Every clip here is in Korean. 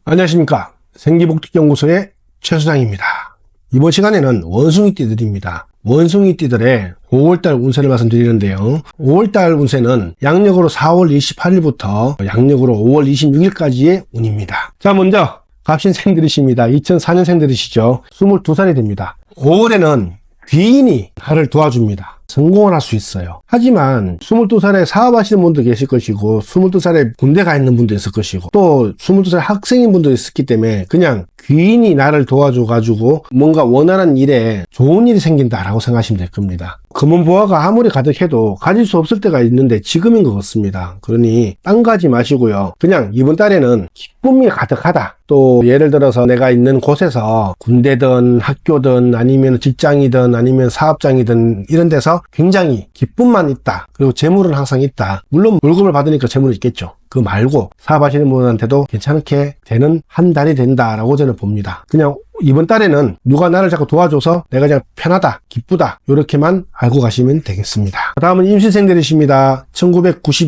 안녕하십니까. 생기복특연구소의 최 소장입니다. 이번 시간에는 원숭이띠들입니다. 원숭이띠들의 5월달 운세를 말씀드리는데요. 5월달 운세는 양력으로 4월 28일부터 양력으로 5월 26일까지의 운입니다. 자, 먼저 갑신생들이십니다. 2004년생들이시죠. 22살이 됩니다. 5월에는 귀인이 나를 도와줍니다. 성공을 할 수 있어요. 하지만 22살에 사업하시는 분도 계실 것이고 22살에 군대 가 있는 분도 있을 것이고 또 22살 학생인 분도 있었기 때문에 그냥 귀인이 나를 도와줘가지고 뭔가 원하는 일에 좋은 일이 생긴다라고 생각하시면 될 겁니다. 금은보화가 아무리 가득해도 가질 수 없을 때가 있는데 지금인 것 같습니다. 그러니 딴 가지 마시고요. 그냥 이번 달에는 기쁨이 가득하다. 또 예를 들어서 내가 있는 곳에서 군대든 학교든 아니면 직장이든 아니면 사업장이든 이런 데서 굉장히 기쁨만 있다. 그리고 재물은 항상 있다. 물론 월급을 받으니까 재물은 있겠죠. 그거 말고 사업하시는 분한테도 괜찮게 되는 한 달이 된다라고 저는 봅니다. 그냥 이번 달에는 누가 나를 자꾸 도와줘서 내가 그냥 편하다, 기쁘다 이렇게만 알고 가시면 되겠습니다. 다음은 임신생들이십니다.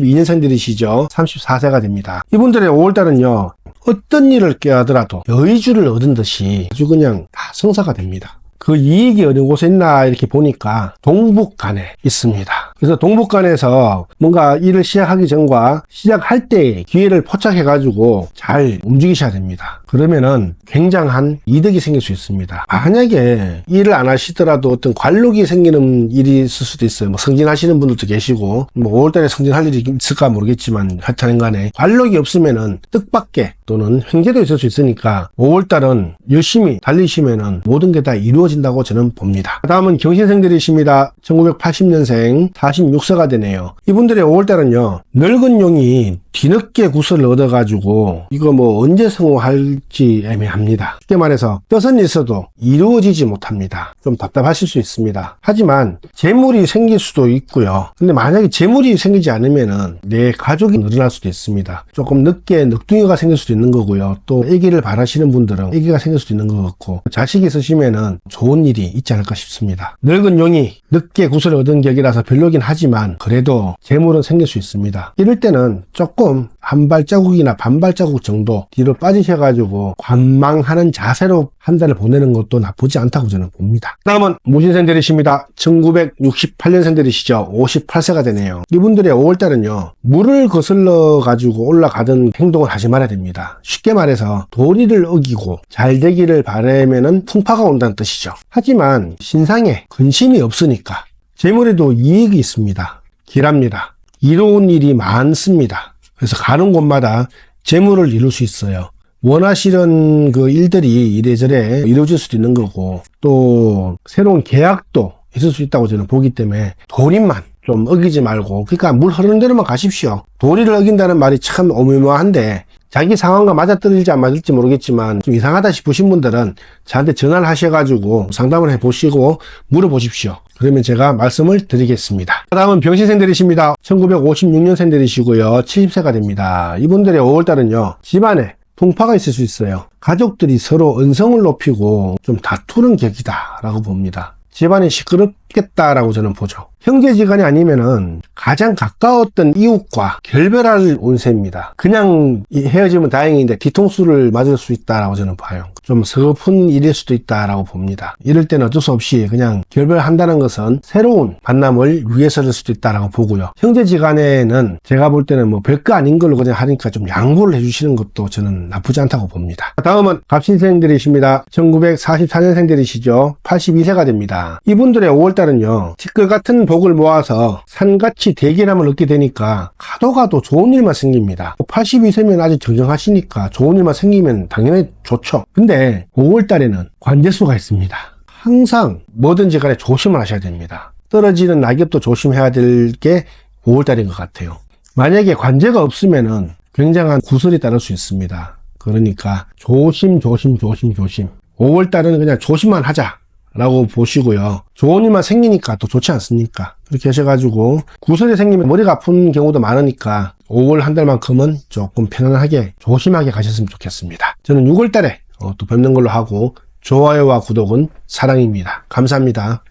1992년생들이시죠. 34세가 됩니다. 이분들의 5월달은요. 어떤 일을 꾀하더라도 여의주를 얻은 듯이 아주 그냥 다 성사가 됩니다. 그 이익이 어느 곳에 있나 이렇게 보니까 동북간에 있습니다. 그래서 동북간에서 뭔가 일을 시작하기 전과 시작할 때 기회를 포착해 가지고 잘 움직이셔야 됩니다. 그러면은 굉장한 이득이 생길 수 있습니다. 만약에 일을 안 하시더라도 어떤 관록이 생기는 일이 있을 수도 있어요. 뭐 승진하시는 분들도 계시고 뭐 5월달에 승진할 일이 있을까 모르겠지만 하여튼 간에 관록이 없으면은 뜻밖의 또는 횡재도 있을 수 있으니까 5월달은 열심히 달리시면은 모든 게 다 이루어진다고 저는 봅니다. 다음은 경신생들이십니다. 1980년생 46세가 되네요. 이분들의 5월달은요. 늙은 용이 뒤늦게 구슬을 얻어가지고 이거 뭐 언제 성공할지 애매합니다. 쉽게 말해서 뜻은 있어도 이루어지지 못합니다. 좀 답답하실 수 있습니다. 하지만 재물이 생길 수도 있고요. 근데 만약에 재물이 생기지 않으면은 내 가족이 늘어날 수도 있습니다. 조금 늦게 늑둥이가 생길 수도 있는 거고요. 또 아기를 바라시는 분들은 아기가 생길 수도 있는 것 같고 자식이 있으시면은 좋은 일이 있지 않을까 싶습니다. 늙은 용이 늦게 구슬을 얻은 격이라서 별로긴 하지만 그래도 재물은 생길 수 있습니다. 이럴 때는 조금 한 발자국이나 반 발자국 정도 뒤로 빠지셔가지고 관망하는 자세로 한 달을 보내는 것도 나쁘지 않다고 저는 봅니다. 다음은 무신생들이십니다. 1968년생들이시죠. 58세가 되네요. 이분들의 5월달은요. 물을 거슬러 가지고 올라가던 행동을 하지 말아야 됩니다. 쉽게 말해서 도리를 어기고 잘 되기를 바라면은 풍파가 온다는 뜻이죠. 하지만 신상에 근심이 없으니까 재물에도 이익이 있습니다. 길합니다. 이로운 일이 많습니다. 그래서 가는 곳마다 재물을 이룰 수 있어요. 원하시는 그 일들이 이래저래 이루어질 수도 있는 거고 또 새로운 계약도 있을 수 있다고 저는 보기 때문에 도리만 좀 어기지 말고 그러니까 물 흐르는 대로만 가십시오. 도리를 어긴다는 말이 참 오묘한데 자기 상황과 맞아떨어질지 안 맞을지 모르겠지만 좀 이상하다 싶으신 분들은 저한테 전화를 하셔가지고 상담을 해보시고 물어보십시오. 그러면 제가 말씀을 드리겠습니다. 다음은 병신생들이십니다. 1956년생들이시고요. 70세가 됩니다. 이분들의 5월달은요. 집안에 풍파가 있을 수 있어요. 가족들이 서로 언성을 높이고 좀 다투는 격이다 라고 봅니다. 집안이 시끄럽겠다라고 저는 보죠. 형제지간이 아니면은 가장 가까웠던 이웃과 결별할 운세입니다. 그냥 헤어지면 다행인데 뒤통수를 맞을 수 있다라고 저는 봐요. 좀 슬픈 일일 수도 있다라고 봅니다. 이럴 때는 어쩔 수 없이 그냥 결별한다는 것은 새로운 만남을 위해서일 수도 있다라고 보고요. 형제지간에는 제가 볼 때는 뭐 별거 아닌 걸로 그냥 하니까 좀 양보를 해주시는 것도 저는 나쁘지 않다고 봅니다. 다음은 갑신생들이십니다. 1944년생들이시죠. 82세가 됩니다. 이분들의 5월달은요. 티끌 같은 복을 모아서 산같이 대기람을 얻게 되니까 가도 좋은 일만 생깁니다. 82세면 아직 정정하시니까 좋은 일만 생기면 당연히 좋죠. 근데 5월달에는 관제수가 있습니다. 항상 뭐든지 간에 조심을 하셔야 됩니다. 떨어지는 낙엽도 조심해야 될 게 5월달인 것 같아요. 만약에 관제가 없으면은 굉장한 구설이 따를 수 있습니다. 그러니까 조심 5월달은 그냥 조심만 하자 라고 보시고요. 좋은 일만 생기니까 또 좋지 않습니까? 그렇게 하셔가지고 구설이 생기면 머리가 아픈 경우도 많으니까 5월 한 달만큼은 조금 편안하게 조심하게 가셨으면 좋겠습니다. 저는 6월 달에 또 뵙는 걸로 하고 좋아요와 구독은 사랑입니다. 감사합니다.